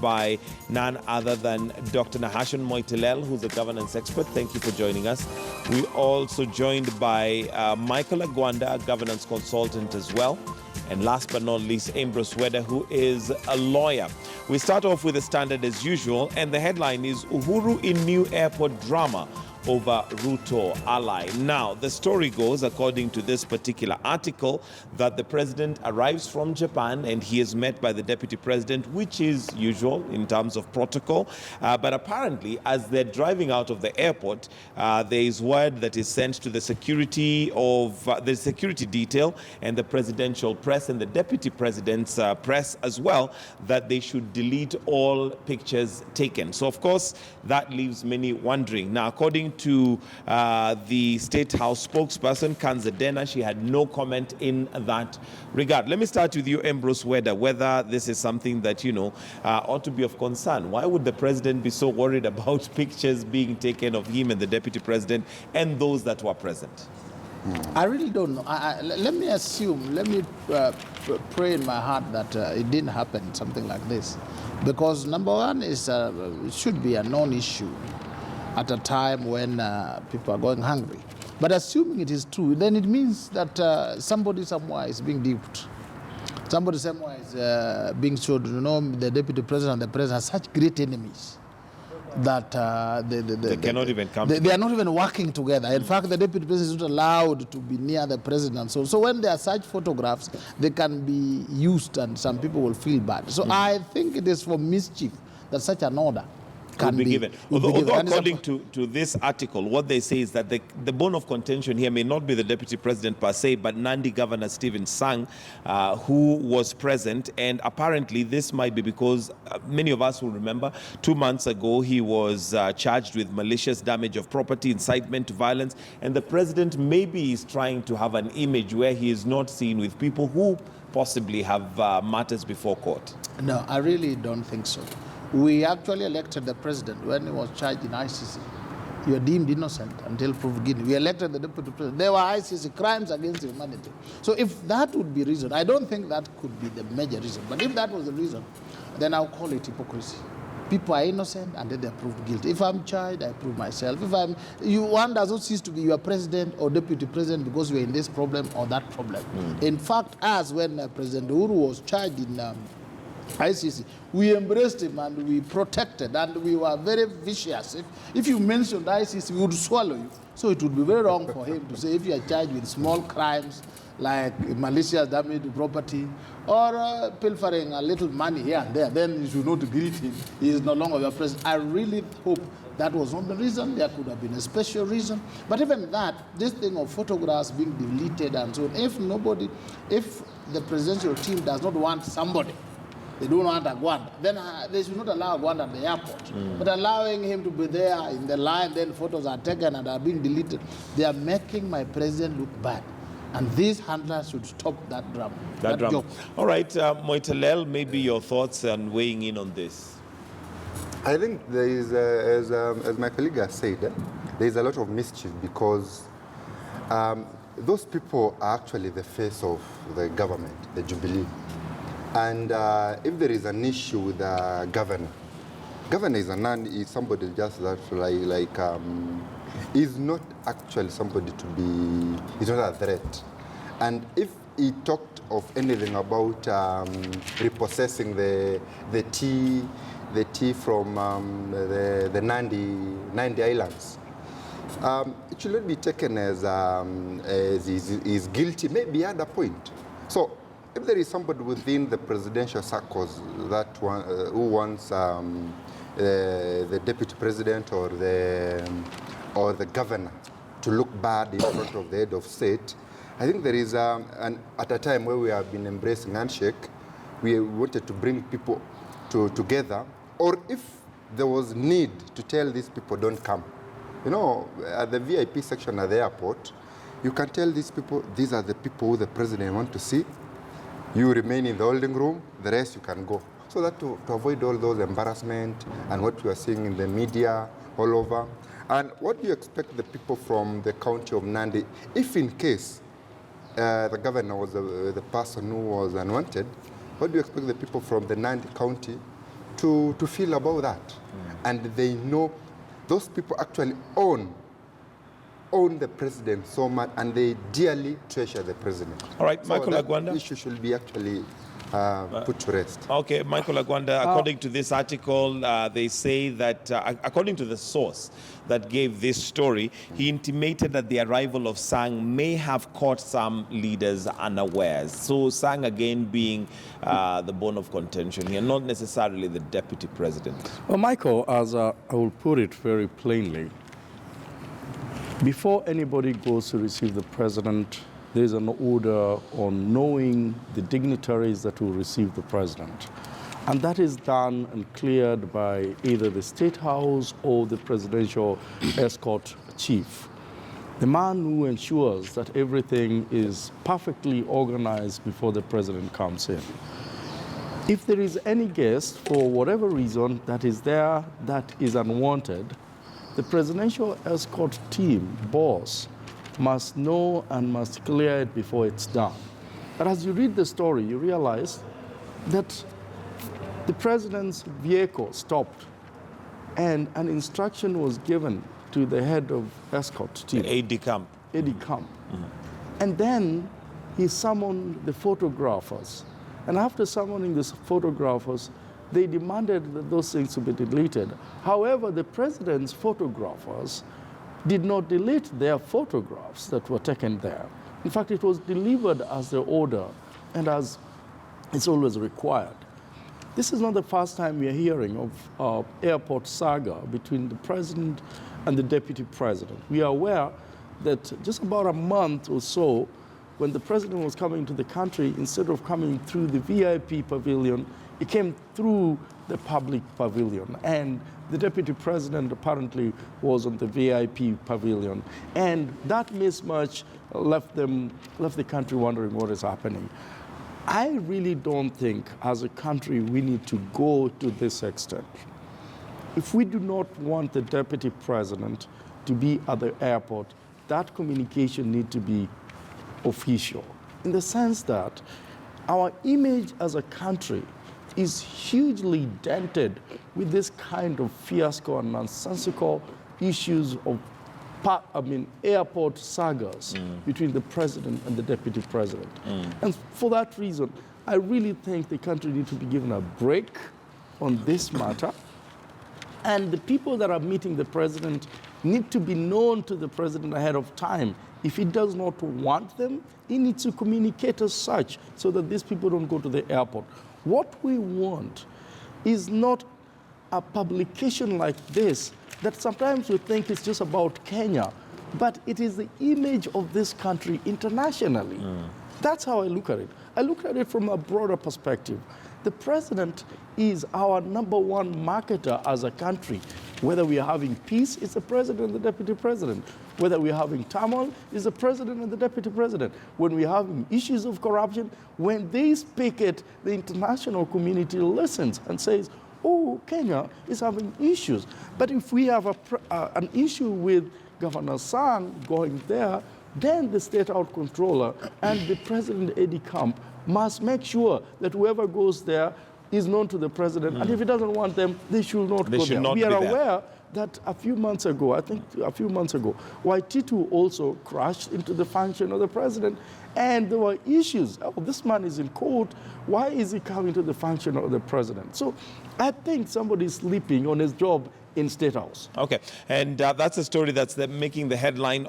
by none other than Dr. Nahashon Moitilel, who's a governance expert. Thank you for joining us. We're also joined by Michael Agwanda, a governance consultant as well. And last but not least, Ambrose Weda, who is a lawyer. We start off with the standard as usual, and the headline is Uhuru in new airport drama over Ruto ally. Now, the story goes, according to this particular article, that the president arrives from Japan and he is met by the deputy president, which is usual in terms of protocol. But apparently, as they're driving out of the airport, there is word that is sent to the security detail and the presidential press and the deputy president's press as well, that they should delete all pictures taken. So, of course, that leaves many wondering. Now, according to the State House spokesperson, Kanzadena, she had no comment in that regard. Let me start with you, Ambrose Weda, whether this is something that, ought to be of concern. Why would the president be so worried about pictures being taken of him and the deputy president and those that were present? I really don't know. Let me pray in my heart that it didn't happen, something like this. Because number one is it should be a non-issue at a time when people are going hungry. But assuming it is true, then it means that somebody somewhere is being duped. Somebody somewhere is being showed, the deputy president and the president are such great enemies that they cannot even come together. They are not even working together. In fact, the deputy president is not allowed to be near the president. So when there are such photographs, they can be used and some people will feel bad. So I think it is for mischief that such an order can be given. Although according to this article, what they say is that the bone of contention here may not be the deputy president per se, but Nandi Governor Stephen Sang, who was present. And apparently this might be because many of us will remember 2 months ago he was charged with malicious damage of property, incitement to violence. And the president maybe is trying to have an image where he is not seen with people who possibly have matters before court. No, I really don't think so. We actually elected the president when he was charged in ICC. You are deemed innocent until proved guilty. We elected the deputy president. There were ICC crimes against humanity. So if that would be reason, I don't think that could be the major reason. But if that was the reason, then I'll call it hypocrisy. People are innocent and then they're proved guilty. If I'm charged, I prove myself. One does not cease to be your president or deputy president because you're in this problem or that problem. In fact, as when President Uhuru was charged in ICC, we embraced him and we protected and we were very vicious. If you mentioned ICC, we would swallow you. So it would be very wrong for him to say if you are charged with small crimes like malicious damage to property or pilfering a little money here and there, then you should not greet him. He is no longer your president. I really hope that was not the reason. There could have been a special reason. But even that, this thing of photographs being deleted and so on, if the presidential team does not want somebody, they don't want Agwanda, then they should not allow Agwanda at the airport. But allowing him to be there in the line, then photos are taken and are being deleted. They are making my president look bad. And these handlers should stop that drama. That drama. Joke. All right, Moitilel, maybe your thoughts on weighing in on this. I think there is, as my colleague has said, there is a lot of mischief because those people are actually the face of the government, the Jubilee. And if there is an issue with the governor is somebody just that is not actually somebody to be, he's not a threat. And if he talked of anything about repossessing the tea from the Nandi Islands, it should not be taken as he's guilty, maybe at a point. So if there is somebody within the presidential circles that who wants the deputy president or the governor to look bad in front of the head of state, I think there is at a time where we have been embracing handshake, we wanted to bring people together, or if there was need to tell these people don't come. At the VIP section at the airport, you can tell these people, these are the people who the president wants to see. You remain in the holding room, the rest you can go. So that to avoid all those embarrassment and what we are seeing in the media all over. And what do you expect the people from the county of Nandi, if in case the governor was the person who was unwanted, what do you expect the people from the Nandi county to feel about that. And they know those people actually own the president so much, and they dearly treasure the president. All right, Michael that Agwanda. issue should be actually put to rest. Okay, Michael Agwanda, according to this article, they say that, according to the source that gave this story, he intimated that the arrival of Sang may have caught some leaders unawares. So Sang again being the bone of contention here, not necessarily the deputy president. Well, Michael, as I will put it very plainly, before anybody goes to receive the president, there is an order on knowing the dignitaries that will receive the president. And that is done and cleared by either the State House or the presidential escort chief. The man who ensures that everything is perfectly organized before the president comes in. If there is any guest, for whatever reason, that is there that is unwanted, the presidential escort team, boss, must know and must clear it before it's done. But as you read the story, you realize that the president's vehicle stopped and an instruction was given to the head of escort team. Aide-de-camp. Aide-de-camp. And then he summoned the photographers. And after summoning the photographers, they demanded that those things to be deleted. However, the president's photographers did not delete their photographs that were taken there. In fact, it was delivered as the order and as it's always required. This is not the first time we are hearing of airport saga between the president and the deputy president. We are aware that just about a month or so, when the president was coming to the country, instead of coming through the VIP pavilion, he came through the public pavilion. And the deputy president apparently was on the VIP pavilion. And that mismatch left the country wondering what is happening. I really don't think, as a country, we need to go to this extent. If we do not want the deputy president to be at the airport, that communication needs to be official, in the sense that our image as a country is hugely dented with this kind of fiasco and nonsensical issues of airport sagas between the president and the deputy president. And for that reason, I really think the country needs to be given a break on this matter. And the people that are meeting the president need to be known to the president ahead of time. If he does not want them, he needs to communicate as such so that these people don't go to the airport. What we want is not a publication like this that sometimes we think is just about Kenya, but it is the image of this country internationally. That's how I look at it. I look at it from a broader perspective. The president is our #1 marketer as a country. Whether we are having peace, it's the president and the deputy president. Whether we are having turmoil, it's the president and the deputy president. When we are having issues of corruption, when they speak it, the international community listens and says, oh, Kenya is having issues. But if we have an issue with Governor Sang going there, then the state out controller and the president aide-de-camp must make sure that whoever goes there is known to the president. And if he doesn't want them, they should not go there. We are aware that a few months ago, Waititu also crashed into the function of the president. And there were issues. Oh, this man is in court. Why is he coming to the function of the president? So I think somebody is sleeping on his job in State House. Okay, and that's a story that's making the headline